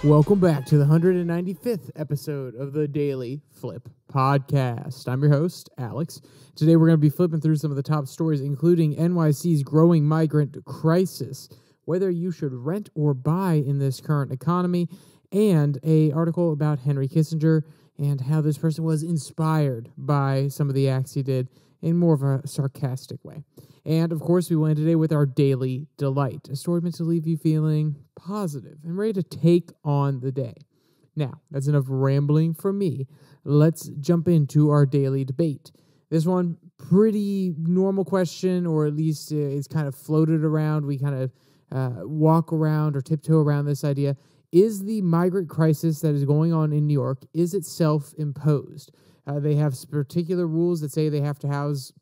Welcome back to the 195th episode of the Daily Flip podcast. I'm your host, Alex. Today we're going to be flipping through some of the top stories, including NYC's growing migrant crisis, whether you should rent or buy in this current economy, and an article about Henry Kissenger and how this person was inspired by some of the acts he did in more of a sarcastic way. And, of course, we went today with our Daily Delight, a story meant to leave you feeling positive and ready to take on the day. Now, that's enough rambling from me. Let's jump into our daily debate. This one, pretty normal question, or at least it's kind of floated around. We kind of walk around or tiptoe around this idea. Is the migrant crisis that is going on in New York, is it self-imposed? They have particular rules that say they have to house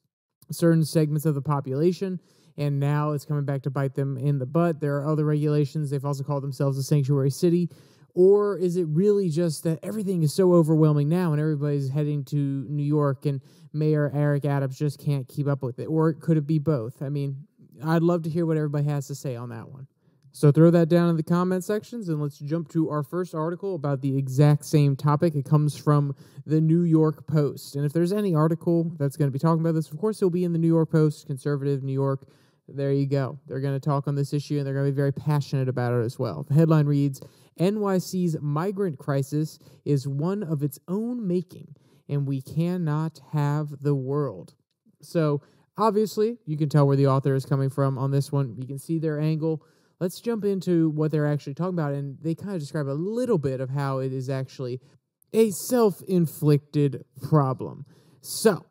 certain segments of the population, and now it's coming back to bite them in the butt. There are other regulations. They've also called themselves a sanctuary city. Or is it really just that everything is so overwhelming now and everybody's heading to New York and Mayor Eric Adams just can't keep up with it? Or could it be both? I mean, I'd love to hear what everybody has to say on that one. So throw that down in the comment sections, and let's jump to our first article about the exact same topic. It comes from the New York Post. And if there's any article that's going to be talking about this, of course, it'll be in the New York Post, conservative New York. There you go. They're going to talk on this issue, and they're going to be very passionate about it as well. The headline reads, NYC's migrant crisis is one of its own making, and we cannot have the world. So obviously, you can tell where the author is coming from on this one. You can see their angle. Let's jump into what they're actually talking about, and they kind of describe a little bit of how it is actually a self-inflicted problem. So,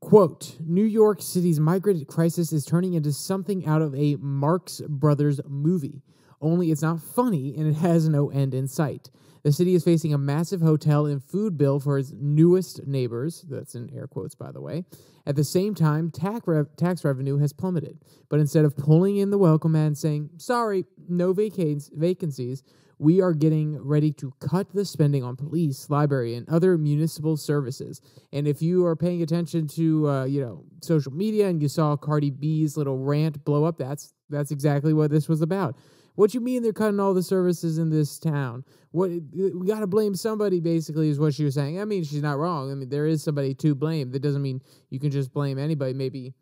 quote, New York City's migrant crisis is turning into something out of a Marx Brothers movie, only it's not funny and it has no end in sight. The city is facing a massive hotel and food bill for its newest neighbors, that's in air quotes, by the way. At the same time, tax revenue has plummeted. But instead of pulling in the welcome mat and saying, sorry, no vacancies, we are getting ready to cut the spending on police, library, and other municipal services. And if you are paying attention to, social media and you saw Cardi B's little rant blow up, that's exactly what this was about. What you mean they're cutting all the services in this town? We got to blame somebody, basically, is what she was saying. I mean, she's not wrong. I mean, there is somebody to blame. That doesn't mean you can just blame anybody. Maybe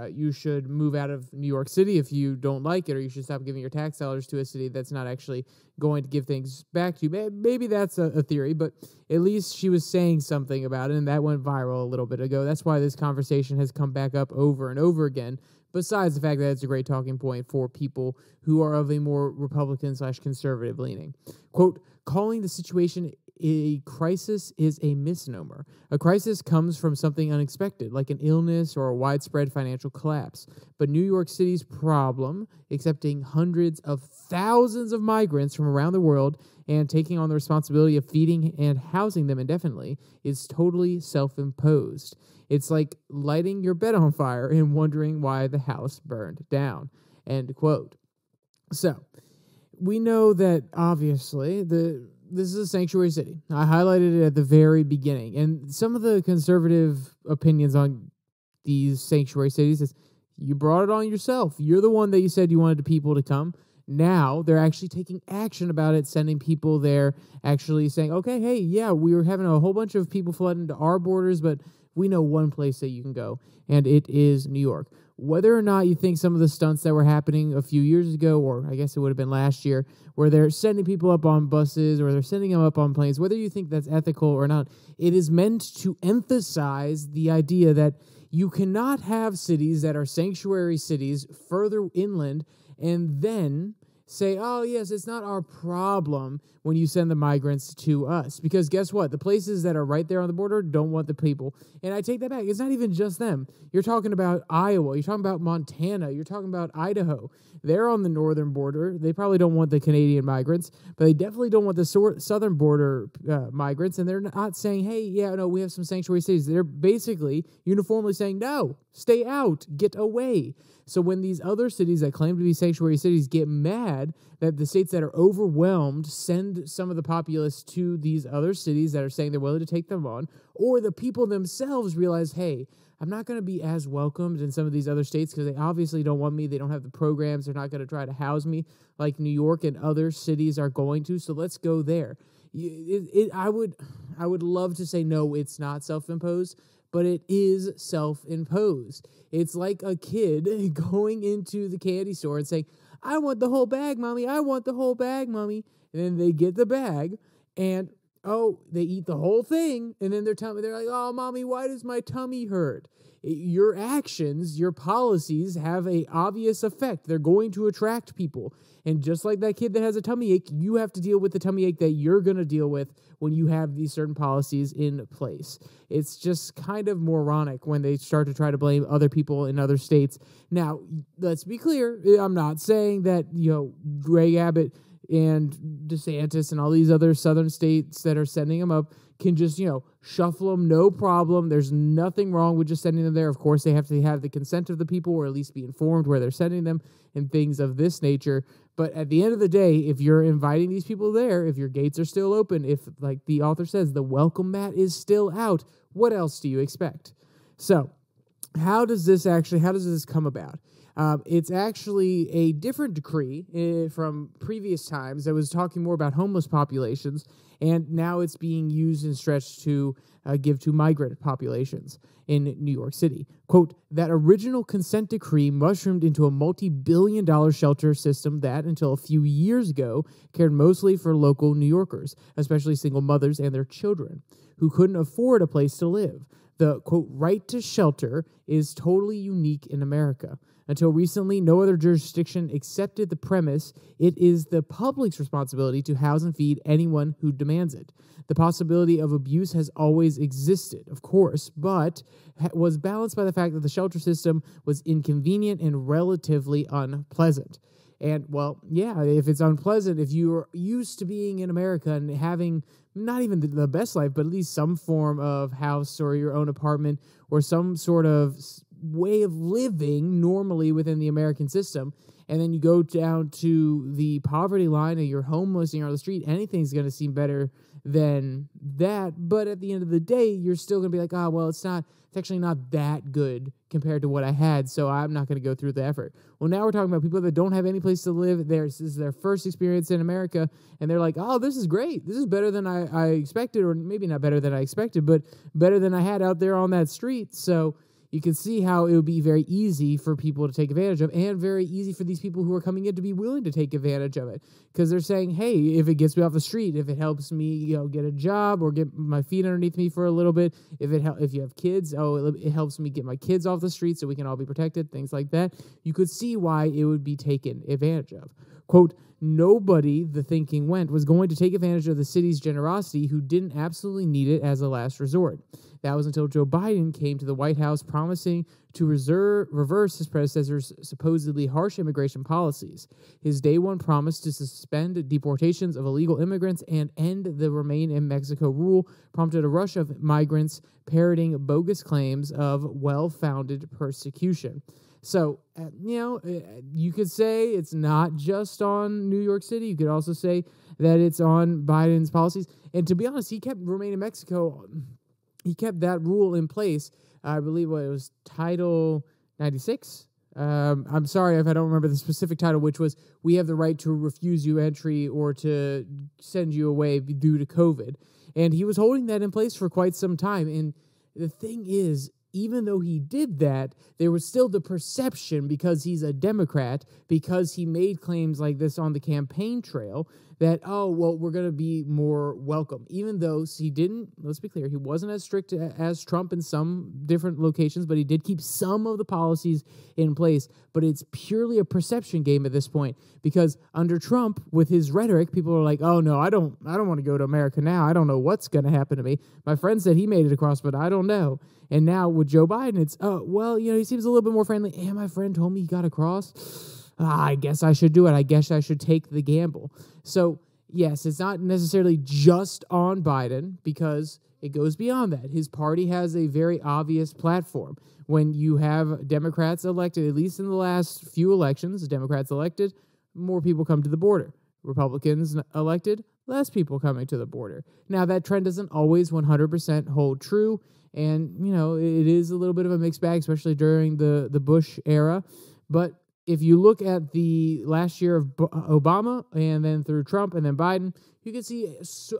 you should move out of New York City if you don't like it, or you should stop giving your tax dollars to a city that's not actually going to give things back to you. Maybe that's a theory, but at least she was saying something about it, and that went viral a little bit ago. That's why this conversation has come back up over and over again, besides the fact that it's a great talking point for people who are of a more Republican/conservative leaning. Quote, calling the situation a crisis is a misnomer. A crisis comes from something unexpected, like an illness or a widespread financial collapse. But New York City's problem, accepting hundreds of thousands of migrants from around the world and taking on the responsibility of feeding and housing them indefinitely, is totally self-imposed. It's like lighting your bed on fire and wondering why the house burned down. End quote. So, we know that, obviously, this is a sanctuary city. I highlighted it at the very beginning. And some of the conservative opinions on these sanctuary cities is, you brought it on yourself. You're the one that you said you wanted the people to come. Now they're actually taking action about it, sending people there, actually saying, okay, hey, yeah, we were having a whole bunch of people flood into our borders, but we know one place that you can go, and it is New York. Whether or not you think some of the stunts that were happening a few years ago, or I guess it would have been last year, where they're sending people up on buses or they're sending them up on planes, whether you think that's ethical or not, it is meant to emphasize the idea that you cannot have cities that are sanctuary cities further inland and then say, oh, yes, it's not our problem when you send the migrants to us. Because guess what? The places that are right there on the border don't want the people. And I take that back. It's not even just them. You're talking about Iowa. You're talking about Montana. You're talking about Idaho. They're on the northern border. They probably don't want the Canadian migrants, but they definitely don't want the southern border migrants. And they're not saying, hey, yeah, no, we have some sanctuary cities. They're basically uniformly saying, no, stay out, get away. So when these other cities that claim to be sanctuary cities get mad that the states that are overwhelmed send some of the populace to these other cities that are saying they're willing to take them on, or the people themselves realize, hey, I'm not going to be as welcomed in some of these other states because they obviously don't want me. They don't have the programs. They're not going to try to house me like New York and other cities are going to. So let's go there. I would love to say, no, it's not self-imposed, but it is self-imposed. It's like a kid going into the candy store and saying, I want the whole bag, Mommy. I want the whole bag, Mommy. And then they get the bag and, they eat the whole thing. And then they're like, oh, Mommy, why does my tummy hurt? Your actions, your policies have a obvious effect. They're going to attract people. And just like that kid that has a tummy ache, you have to deal with the tummy ache that you're going to deal with when you have these certain policies in place. It's just kind of moronic when they start to try to blame other people in other states. Now, let's be clear. I'm not saying that, Greg Abbott and DeSantis and all these other southern states that are sending them up can just, shuffle them, no problem. There's nothing wrong with just sending them there. Of course, they have to have the consent of the people or at least be informed where they're sending them and things of this nature. But at the end of the day, if you're inviting these people there, if your gates are still open, if, like the author says, the welcome mat is still out, what else do you expect? So how does this come about? It's actually a different decree from previous times that was talking more about homeless populations, and now it's being used and stretched to give to migrant populations in New York City. Quote, that original consent decree mushroomed into a multi-billion-dollar shelter system that, until a few years ago, cared mostly for local New Yorkers, especially single mothers and their children, who couldn't afford a place to live. The, quote, right to shelter is totally unique in America. Until recently, no other jurisdiction accepted the premise it is the public's responsibility to house and feed anyone who demands it. The possibility of abuse has always existed, of course, but was balanced by the fact that the shelter system was inconvenient and relatively unpleasant. And, well, yeah, if it's unpleasant, if you're used to being in America and having not even the best life, but at least some form of house or your own apartment or some sort of way of living normally within the American system, and then you go down to the poverty line and you're homeless and you're on the street, anything's going to seem better than that. But at the end of the day, you're still going to be like, it's actually not that good compared to what I had, so I'm not going to go through the effort. Well, now we're talking about people that don't have any place to live. This is their first experience in America, and they're like, this is great. This is better than I expected, or maybe not better than I expected, but better than I had out there on that street. So you can see how it would be very easy for people to take advantage of, and very easy for these people who are coming in to be willing to take advantage of it, because they're saying, hey, if it gets me off the street, if it helps me, get a job or get my feet underneath me for a little bit, if you have kids, it helps me get my kids off the street so we can all be protected, things like that. You could see why it would be taken advantage of. Quote, nobody, the thinking went, was going to take advantage of the city's generosity who didn't absolutely need it as a last resort. That was until Joe Biden came to the White House promising to reverse his predecessor's supposedly harsh immigration policies. His day one promise to suspend deportations of illegal immigrants and end the Remain in Mexico rule prompted a rush of migrants parroting bogus claims of well-founded persecution. So, you could say it's not just on New York City. You could also say that it's on Biden's policies. And to be honest, he kept Remain in Mexico. He kept that rule in place. I believe it was Title 96. I'm sorry if I don't remember the specific title, which was, we have the right to refuse you entry or to send you away due to COVID. And he was holding that in place for quite some time. And the thing is, even though he did that, there was still the perception, because he's a Democrat, because he made claims like this on the campaign trail, that, we're going to be more welcome. Even though he didn't, let's be clear, he wasn't as strict as Trump in some different locations, but he did keep some of the policies in place. But it's purely a perception game at this point, because under Trump, with his rhetoric, people are like, oh, no, I don't want to go to America now. I don't know what's going to happen to me. My friend said he made it across, but I don't know. And now with Joe Biden, it's, he seems a little bit more friendly. And my friend told me he got across. I guess I should do it. I guess I should take the gamble. So yes, it's not necessarily just on Biden because it goes beyond that. His party has a very obvious platform. When you have Democrats elected, at least in the last few elections, Democrats elected, more people come to the border. Republicans elected, less people coming to the border. Now, that trend doesn't always 100% hold true, and, it is a little bit of a mixed bag, especially during the Bush era. But if you look at the last year of Obama and then through Trump and then Biden, you can see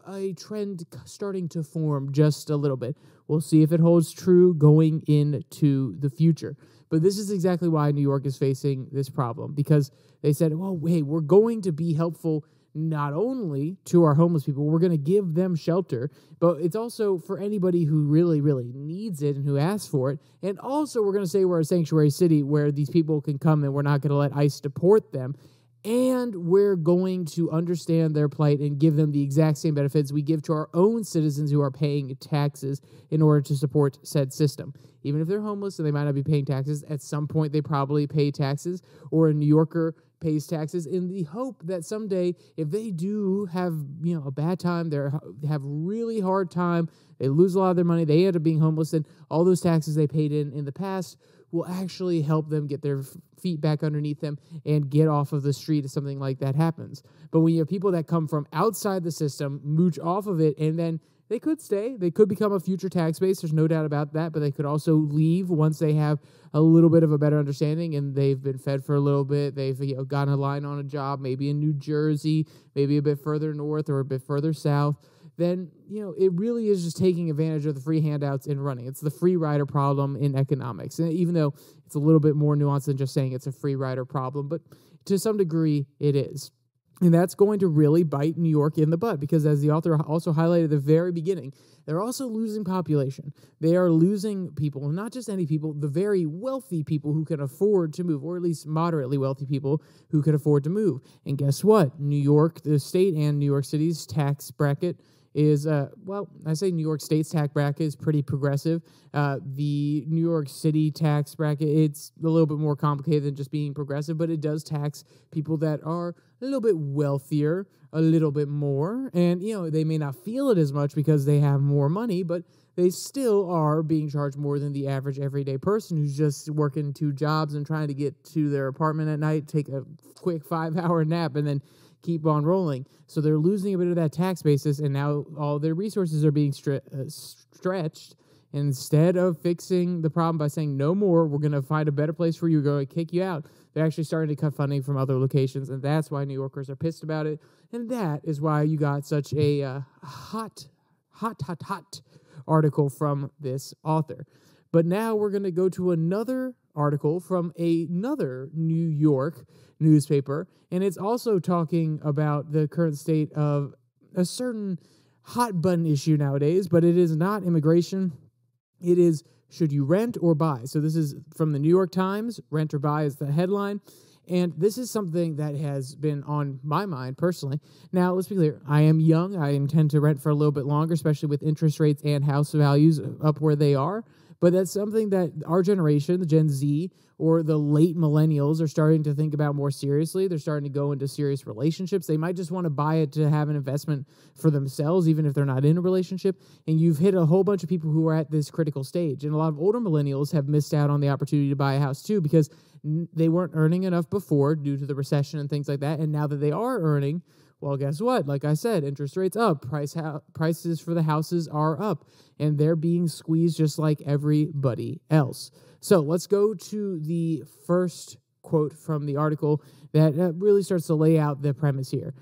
a trend starting to form just a little bit. We'll see if it holds true going into the future. But this is exactly why New York is facing this problem, because they said, well, hey, we're going to be helpful not only to our homeless people, we're going to give them shelter, but it's also for anybody who really, really needs it and who asks for it. And also, we're going to say we're a sanctuary city where these people can come and we're not going to let ICE deport them. And we're going to understand their plight and give them the exact same benefits we give to our own citizens who are paying taxes in order to support said system. Even if they're homeless and they might not be paying taxes, at some point they probably pay taxes, or a New Yorker pays taxes in the hope that someday, if they do have, a bad time, they have really hard time, they lose a lot of their money, they end up being homeless, and all those taxes they paid in the past will actually help them get their feet back underneath them and get off of the street if something like that happens. But when you have people that come from outside the system, mooch off of it, and then they could stay, they could become a future tax base, there's no doubt about that, but they could also leave once they have a little bit of a better understanding and they've been fed for a little bit, they've gotten a line on a job, maybe in New Jersey, maybe a bit further north or a bit further south. Then, it really is just taking advantage of the free handouts and running. It's the free rider problem in economics. And even though it's a little bit more nuanced than just saying it's a free rider problem, but to some degree it is. And that's going to really bite New York in the butt because, as the author also highlighted at the very beginning, they're also losing population. They are losing people, and not just any people, the very wealthy people who can afford to move, or at least moderately wealthy people who can afford to move. And guess what? New York, the state, and New York City's tax bracket is, I say New York State's tax bracket is pretty progressive. The New York City tax bracket, it's a little bit more complicated than just being progressive, but it does tax people that are a little bit wealthier, a little bit more, and, they may not feel it as much because they have more money, but they still are being charged more than the average everyday person who's just working 2 jobs and trying to get to their apartment at night, take a quick 5-hour nap, and then keep on rolling. So they're losing a bit of that tax basis, and now all their resources are being stretched. Instead of fixing the problem by saying, no more, we're going to find a better place for you, we're going to kick you out, they're actually starting to cut funding from other locations, and that's why New Yorkers are pissed about it, and that is why you got such a hot article from this author. But now we're going to go to another article from another New York newspaper, and it's also talking about the current state of a certain hot button issue nowadays, but it is not immigration. It is, should you rent or buy? So this is from the New York Times. Rent or buy is the headline. And this is something that has been on my mind personally. Now, let's be clear. I am young. I intend to rent for a little bit longer, especially with interest rates and house values up where they are. But that's something that our generation, the Gen Z, or the late millennials are starting to think about more seriously. They're starting to go into serious relationships. They might just want to buy it to have an investment for themselves, even if they're not in a relationship. And you've hit a whole bunch of people who are at this critical stage. And a lot of older millennials have missed out on the opportunity to buy a house too because they weren't earning enough before due to the recession and things like that. And now that they are earning, well, guess what? Like I said, interest rates up, prices for the houses are up, and they're being squeezed just like everybody else. So let's go to the first quote from the article that really starts to lay out the premise here.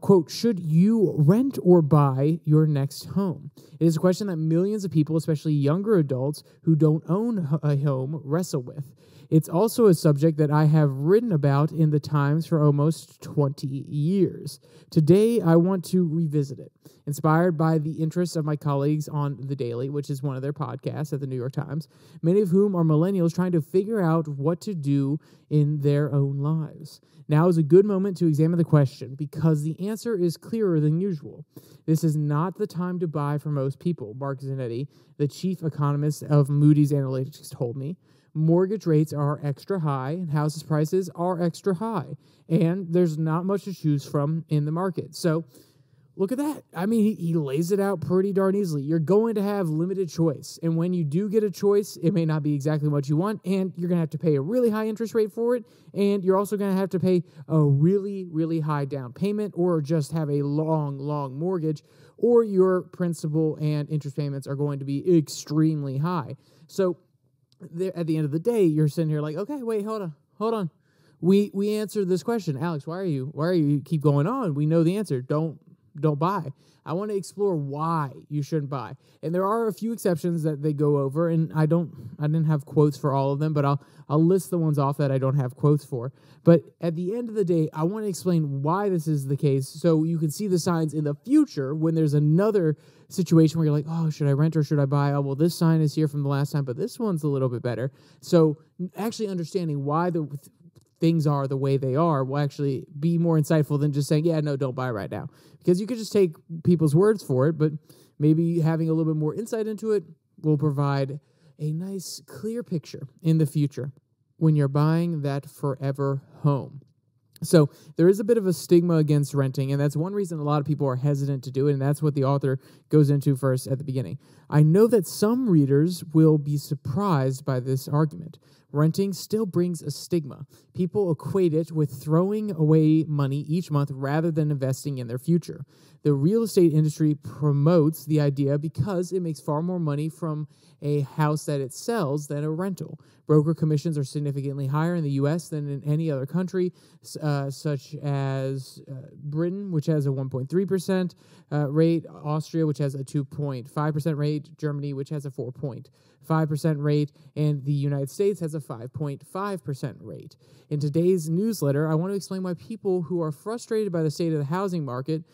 Quote, should you rent or buy your next home? It is a question that millions of people, especially younger adults who don't own a home, wrestle with. It's also a subject that I have written about in the Times for almost 20 years. Today, I want to revisit it, inspired by the interests of my colleagues on The Daily, which is one of their podcasts at the New York Times, many of whom are millennials trying to figure out what to do in their own lives. Now is a good moment to examine the question because the the answer is clearer than usual. This is not the time to buy for most people, Mark Zanetti, the chief economist of Moody's Analytics, told me. Mortgage rates are extra high and houses prices are extra high, and there's not much to choose from in the market. So look at that. I mean, he lays it out pretty darn easily. You're going to have limited choice, and when you do get a choice, it may not be exactly what you want, and you're going to have to pay a really high interest rate for it, and you're also going to have to pay a really, really high down payment or just have a long, long mortgage, or your principal and interest payments are going to be extremely high. So at the end of the day, you're sitting here like, okay, wait, hold on. We answered this question. Alex, why are you keep going on? We know the answer. Don't buy. I want to explore why you shouldn't buy. And there are a few exceptions that they go over, and I didn't have quotes for all of them, but I'll list the ones off that I don't have quotes for. But at the end of the day, I want to explain why this is the case so you can see the signs in the future when there's another situation where you're like, oh, should I rent or should I buy? Oh, well, this sign is here from the last time, but this one's a little bit better. So actually understanding why the things are the way they are will actually be more insightful than just saying, yeah, no, don't buy right now. Because you could just take people's words for it, but maybe having a little bit more insight into it will provide a nice, clear picture in the future when you're buying that forever home. So there is a bit of a stigma against renting, and that's one reason a lot of people are hesitant to do it, and that's what the author goes into first at the beginning. I know that some readers will be surprised by this argument. Renting still brings a stigma. People equate it with throwing away money each month rather than investing in their future. The real estate industry promotes the idea because it makes far more money from a house that it sells than a rental. Broker commissions are significantly higher in the U.S. than in any other country, such as Britain, which has a 1.3% rate, Austria, which has a 2.5% rate, Germany, which has a 4.5% rate, and the United States has a 5.5% rate. In today's newsletter, I want to explain why people who are frustrated by the state of the housing market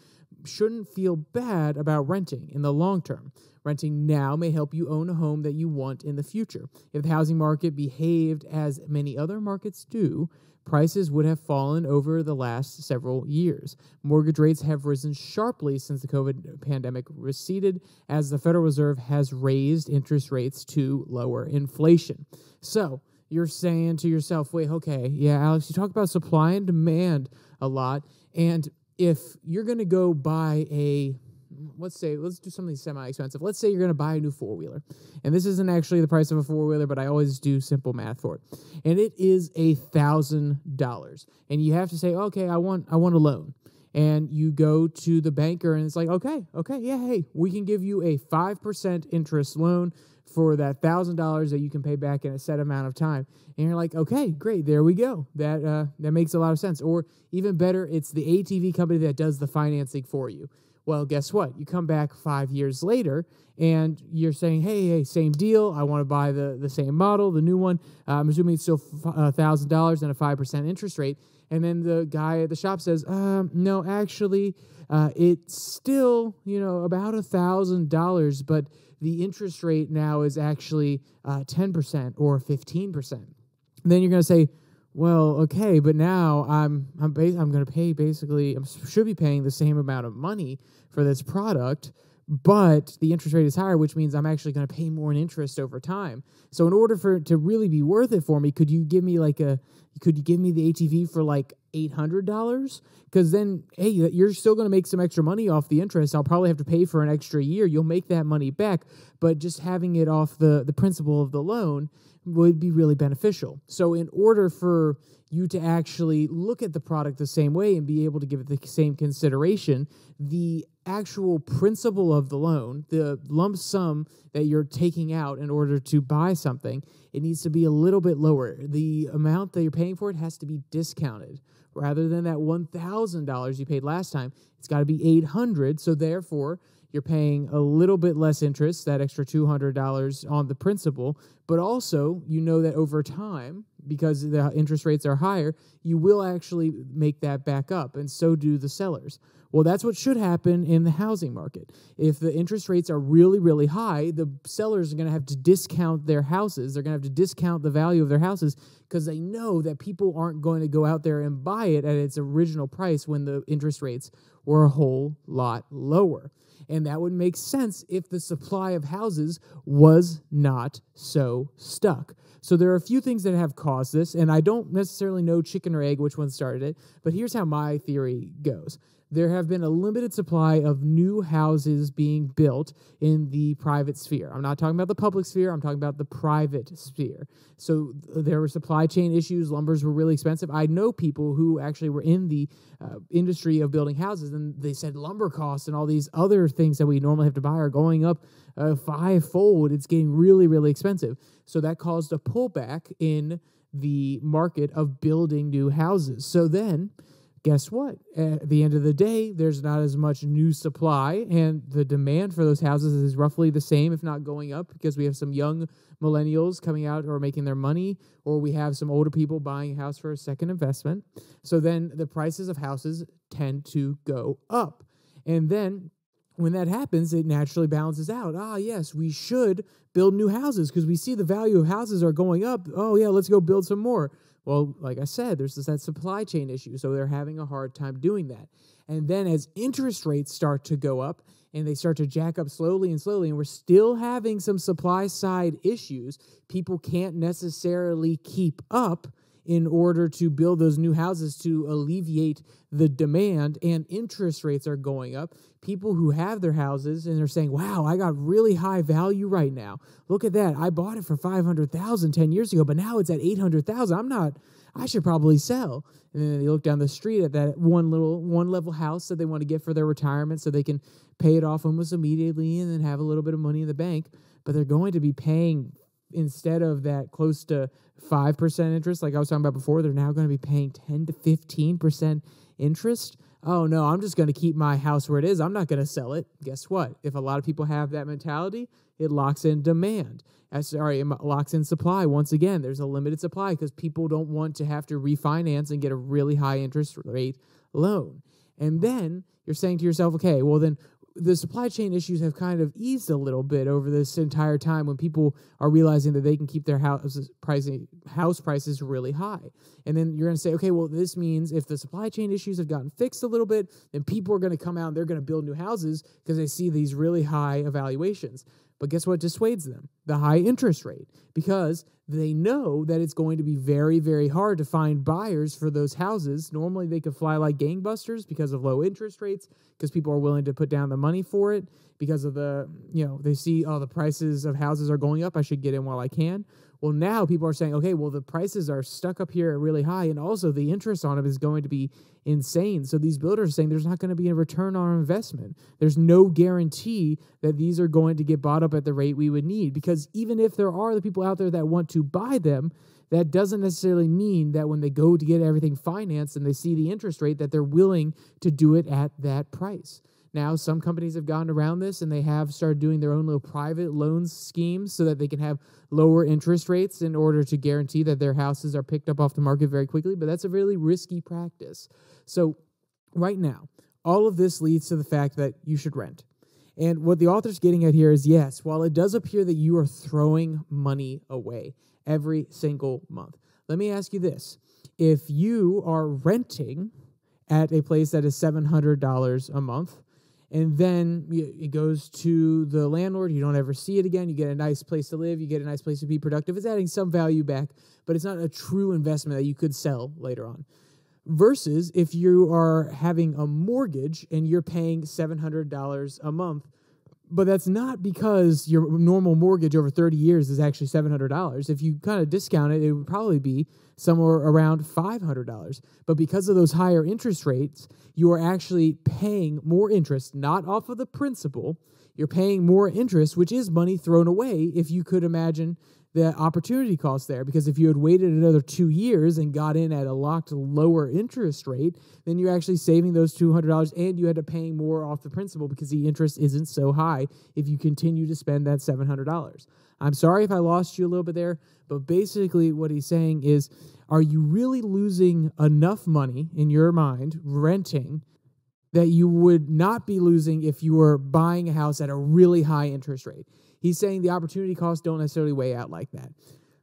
shouldn't feel bad about renting in the long term. Renting now may help you own a home that you want in the future. If the housing market behaved as many other markets do, prices would have fallen over the last several years. Mortgage rates have risen sharply since the COVID pandemic receded, as the Federal Reserve has raised interest rates to lower inflation. So you're saying to yourself, wait, okay, yeah, Alex, you talk about supply and demand a lot, and if you're going to go buy let's do something semi-expensive. Let's say you're going to buy a new four-wheeler. And this isn't actually the price of a four-wheeler, but I always do simple math for it. And it is $1,000. And you have to say, okay, I want a loan. And you go to the banker and it's like, okay, yeah, hey, we can give you a 5% interest loan for that $1,000 that you can pay back in a set amount of time. And you're like, okay, great, there we go. That makes a lot of sense. Or even better, it's the ATV company that does the financing for you. Well, guess what? You come back 5 years later, and you're saying, hey, same deal. I want to buy the same model, the new one. I'm assuming it's still $1,000 and a 5% interest rate. And then the guy at the shop says, no, actually, it's still, about $1,000, but the interest rate now is actually 10% or 15%. And then you're going to say, well, okay, but now I'm going to pay I should be paying the same amount of money for this product, but the interest rate is higher, which means I'm actually going to pay more in interest over time. So in order for it to really be worth it for me, could you give me the ATV for like $800? Because then, hey, you're still going to make some extra money off the interest. I'll probably have to pay for an extra year. You'll make that money back, but just having it off the principal of the loan would be really beneficial. So in order for you to actually look at the product the same way and be able to give it the same consideration, the actual principal of the loan, the lump sum that you're taking out in order to buy something, it needs to be a little bit lower. The amount that you're paying for it has to be discounted. Rather than that $1,000 you paid last time, it's got to be $800. So therefore, you're paying a little bit less interest, that extra $200 on the principal, but also you know that over time, because the interest rates are higher, you will actually make that back up, and so do the sellers. Well, that's what should happen in the housing market. If the interest rates are really, really high, the sellers are going to have to discount their houses. They're going to have to discount the value of their houses because they know that people aren't going to go out there and buy it at its original price when the interest rates were a whole lot lower. And that would make sense if the supply of houses was not so stuck. So there are a few things that have caused this, and I don't necessarily know chicken or egg which one started it, but here's how my theory goes. There have been a limited supply of new houses being built in the private sphere. I'm not talking about the public sphere. I'm talking about the private sphere. So there were supply chain issues. Lumbers were really expensive. I know people who actually were in the industry of building houses, and they said lumber costs and all these other things that we normally have to buy are going up fivefold. It's getting really, really expensive. So that caused a pullback in the market of building new houses. So then, guess what? At the end of the day, there's not as much new supply, and the demand for those houses is roughly the same, if not going up, because we have some young millennials coming out or making their money, or we have some older people buying a house for a second investment. So then the prices of houses tend to go up. And then when that happens, it naturally balances out. Yes, we should build new houses because we see the value of houses are going up. Oh, yeah, let's go build some more. Well, like I said, there's that supply chain issue, so they're having a hard time doing that. And then as interest rates start to go up and they start to jack up slowly, and we're still having some supply side issues, people can't necessarily keep up in order to build those new houses to alleviate the demand, and interest rates are going up. People who have their houses and they're saying, wow, I got really high value right now. Look at that. I bought it for $500,000 10 years ago, but now it's at $800,000. I should probably sell. And then they look down the street at that one level house that they want to get for their retirement so they can pay it off almost immediately and then have a little bit of money in the bank. But they're going to be paying, instead of that close to 5% interest like I was talking about before, they're now going to be paying 10 to 15% interest. Oh, no, I'm just going to keep my house where it is. I'm not going to sell it. Guess what? If a lot of people have that mentality, it locks in demand. It locks in supply. Once again, there's a limited supply because people don't want to have to refinance and get a really high interest rate loan. And then you're saying to yourself, okay, well then the supply chain issues have kind of eased a little bit over this entire time when people are realizing that they can keep their house prices really high. And then you're going to say, okay, well, this means if the supply chain issues have gotten fixed a little bit, then people are going to come out and they're going to build new houses because they see these really high evaluations. But guess what dissuades them? The high interest rate, because they know that it's going to be very, very hard to find buyers for those houses. Normally, they could fly like gangbusters because of low interest rates, because people are willing to put down the money for it, because of they see, the prices of houses are going up. I should get in while I can. Well, now people are saying, okay, well, the prices are stuck up here really high, and also the interest on them is going to be insane. So these builders are saying there's not going to be a return on our investment. There's no guarantee that these are going to get bought up at the rate we would need, because even if there are the people out there that want to buy them, that doesn't necessarily mean that when they go to get everything financed and they see the interest rate, that they're willing to do it at that price. Now, some companies have gone around this and they have started doing their own little private loans schemes so that they can have lower interest rates in order to guarantee that their houses are picked up off the market very quickly. But that's a really risky practice. So right now, all of this leads to the fact that you should rent. And what the author's getting at here is, yes, while it does appear that you are throwing money away every single month, let me ask you this. If you are renting at a place that is $700 a month, and then it goes to the landlord, you don't ever see it again, you get a nice place to live, you get a nice place to be productive, it's adding some value back, but it's not a true investment that you could sell later on. Versus if you are having a mortgage and you're paying $700 a month, but that's not because your normal mortgage over 30 years is actually $700. If you kind of discount it, it would probably be somewhere around $500. But because of those higher interest rates, you are actually paying more interest, not off of the principal. You're paying more interest, which is money thrown away if you could imagine the opportunity cost there, because if you had waited another 2 years and got in at a locked lower interest rate, then you're actually saving those $200 and you had to paying more off the principal because the interest isn't so high if you continue to spend that $700. I'm sorry if I lost you a little bit there, but basically what he's saying is, are you really losing enough money in your mind renting that you would not be losing if you were buying a house at a really high interest rate? He's saying the opportunity costs don't necessarily weigh out like that.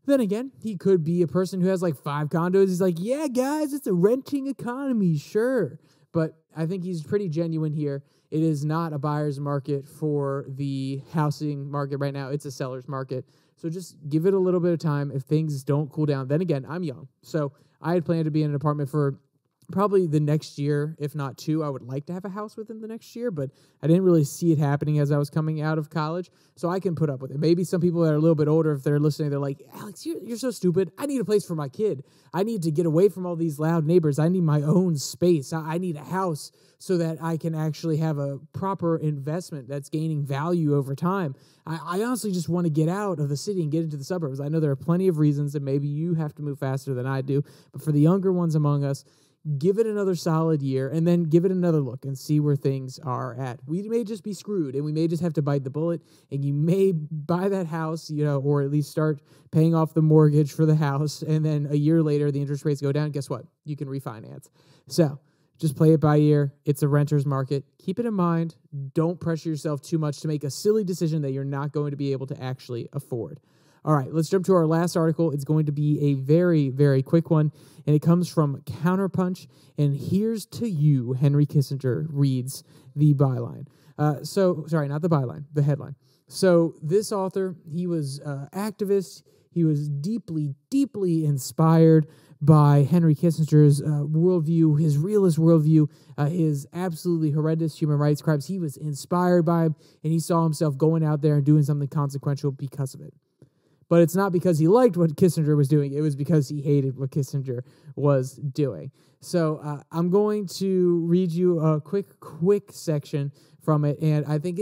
Then again, he could be a person who has like 5 condos. He's like, yeah, guys, it's a renting economy, sure. But I think he's pretty genuine here. It is not a buyer's market for the housing market right now. It's a seller's market. So just give it a little bit of time. If things don't cool down, then again, I'm young. So I had planned to be in an apartment for probably the next year, if not 2. I would like to have a house within the next year, but I didn't really see it happening as I was coming out of college, so I can put up with it. Maybe some people that are a little bit older, if they're listening, they're like, Alex, you're so stupid. I need a place for my kid. I need to get away from all these loud neighbors. I need my own space. I need a house so that I can actually have a proper investment that's gaining value over time. I honestly just want to get out of the city and get into the suburbs. I know there are plenty of reasons that maybe you have to move faster than I do, but for the younger ones among us, give it another solid year and then give it another look and see where things are at. We may just be screwed and we may just have to bite the bullet, and you may buy that house, or at least start paying off the mortgage for the house. And then a year later, the interest rates go down. Guess what? You can refinance. So just play it by ear. It's a renter's market. Keep it in mind. Don't pressure yourself too much to make a silly decision that you're not going to be able to actually afford. All right, let's jump to our last article. It's going to be a very, very quick one, and it comes from Counterpunch. And here's to you, Henry Kissinger, reads the byline. Sorry, not the byline, the headline. So this author, he was an activist. He was deeply, deeply inspired by Henry Kissinger's worldview, his realist worldview, his absolutely horrendous human rights crimes. He was inspired by him, and he saw himself going out there and doing something consequential because of it. But it's not because he liked what Kissenger was doing. It was because he hated what Kissenger was doing. So I'm going to read you a quick section from it. And I think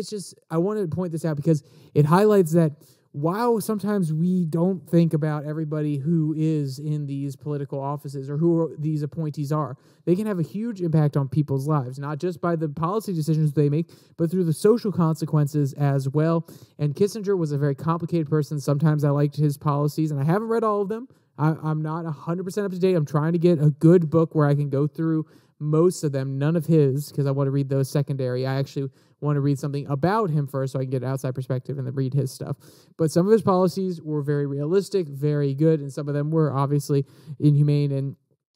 I wanted to point this out because it highlights that while sometimes we don't think about everybody who is in these political offices or who these appointees are, they can have a huge impact on people's lives, not just by the policy decisions they make, but through the social consequences as well. And Kissinger was a very complicated person. Sometimes I liked his policies, and I haven't read all of them. I'm not 100% up to date. I'm trying to get a good book where I can go through most of them, none of his, because I want to read those secondary. I actually want to read something about him first so I can get an outside perspective and then read his stuff. But some of his policies were very realistic, very good, and some of them were obviously inhumane and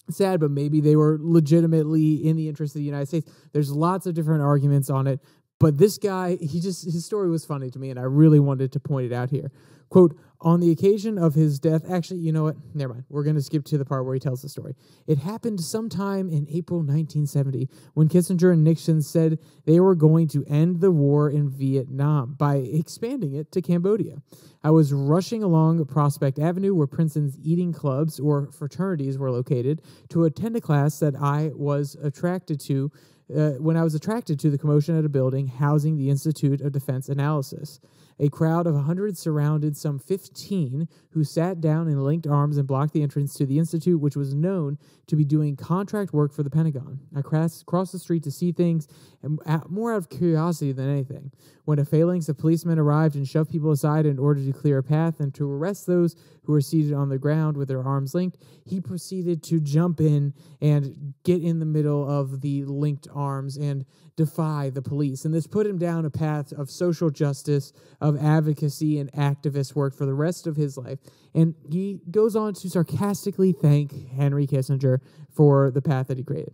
sad, but maybe they were legitimately in the interest of the United States. There's lots of different arguments on it, but this guy, his story was funny to me, and I really wanted to point it out here. Quote, on the occasion of his death, actually, you know what? Never mind. We're going to skip to the part where he tells the story. It happened sometime in April 1970 when Kissinger and Nixon said they were going to end the war in Vietnam by expanding it to Cambodia. I was rushing along Prospect Avenue where Princeton's eating clubs or fraternities were located to attend a class that I was attracted to when I was attracted to the commotion at a building housing the Institute of Defense Analysis. A crowd of 100 surrounded some 15 who sat down in linked arms and blocked the entrance to the institute, which was known to be doing contract work for the Pentagon. I crossed the street to see things, and more out of curiosity than anything. When a phalanx of policemen arrived and shoved people aside in order to clear a path and to arrest those who were seated on the ground with their arms linked, he proceeded to jump in and get in the middle of the linked arms and defy the police. And this put him down a path of social justice, of advocacy, and activist work for the rest of his life. And he goes on to sarcastically thank Henry Kissinger for the path that he created.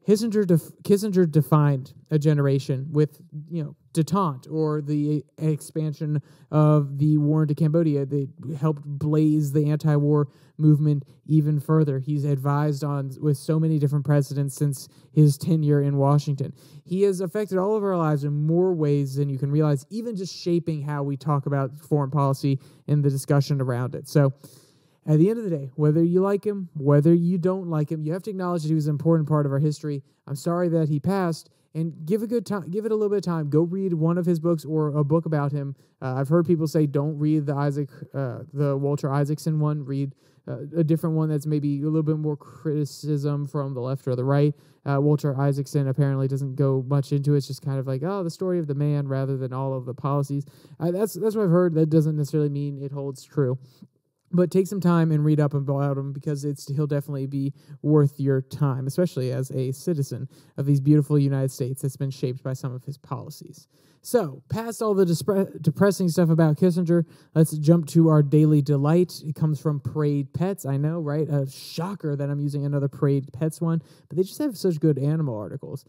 Kissinger defined a generation with, detente, or the expansion of the war into Cambodia. They helped blaze the anti-war movement even further. He's advised on with so many different presidents since his tenure in Washington. He has affected all of our lives in more ways than you can realize, even just shaping how we talk about foreign policy and the discussion around it. So at the end of the day, whether you like him, whether you don't like him, you have to acknowledge that he was an important part of our history. I'm sorry that he passed, and give it a little bit of time. Go read one of his books or a book about him. I've heard people say don't read the Walter Isaacson one. Read a different one that's maybe a little bit more criticism from the left or the right. Walter Isaacson apparently doesn't go much into it. It's just kind of like, the story of the man rather than all of the policies. That's what I've heard. That doesn't necessarily mean it holds true. But take some time and read up about him, because he'll definitely be worth your time, especially as a citizen of these beautiful United States that's been shaped by some of his policies. So, past all the depressing stuff about Kissenger, let's jump to our daily delight. It comes from Parade Pets. I know, right? A shocker that I'm using another Parade Pets one, but they just have such good animal articles.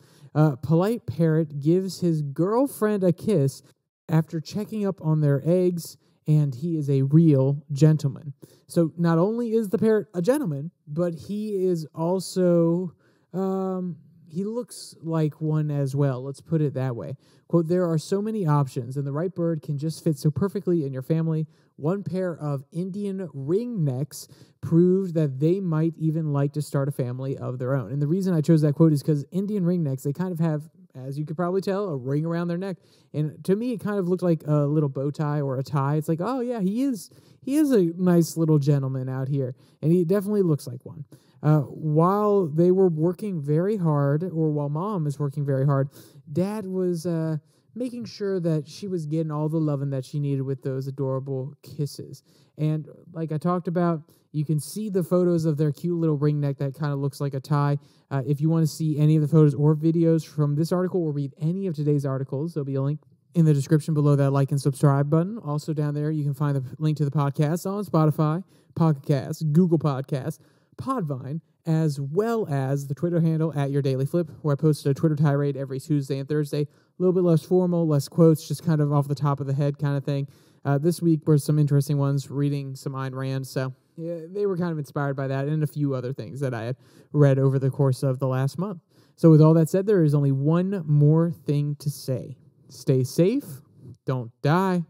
Polite Parrot gives his girlfriend a kiss after checking up on their eggs, and he is a real gentleman. So not only is the parrot a gentleman, but he is also, he looks like one as well. Let's put it that way. Quote, there are so many options, and the right bird can just fit so perfectly in your family. One pair of Indian ringnecks proved that they might even like to start a family of their own. And the reason I chose that quote is because Indian ringnecks, they kind of have, as you could probably tell, a ring around their neck. And to me, it kind of looked like a little bow tie or a tie. It's like, oh yeah, he is a nice little gentleman out here. And he definitely looks like one. While they were working very hard, or while Mom is working very hard, Dad was making sure that she was getting all the loving that she needed with those adorable kisses. And like I talked about, you can see the photos of their cute little ring neck that kind of looks like a tie. If you want to see any of the photos or videos from this article or read any of today's articles, there'll be a link in the description below that like and subscribe button. Also down there, you can find the link to the podcast on Spotify, Pocket Cast, Google Podcasts, Podvine, as well as the Twitter handle @YourDailyFlip, where I post a Twitter tirade every Tuesday and Thursday. A little bit less formal, less quotes, just kind of off the top of the head kind of thing. This week were some interesting ones, reading some Ayn Rand, so yeah, they were kind of inspired by that and a few other things that I had read over the course of the last month. So with all that said, there is only one more thing to say. Stay safe, don't die,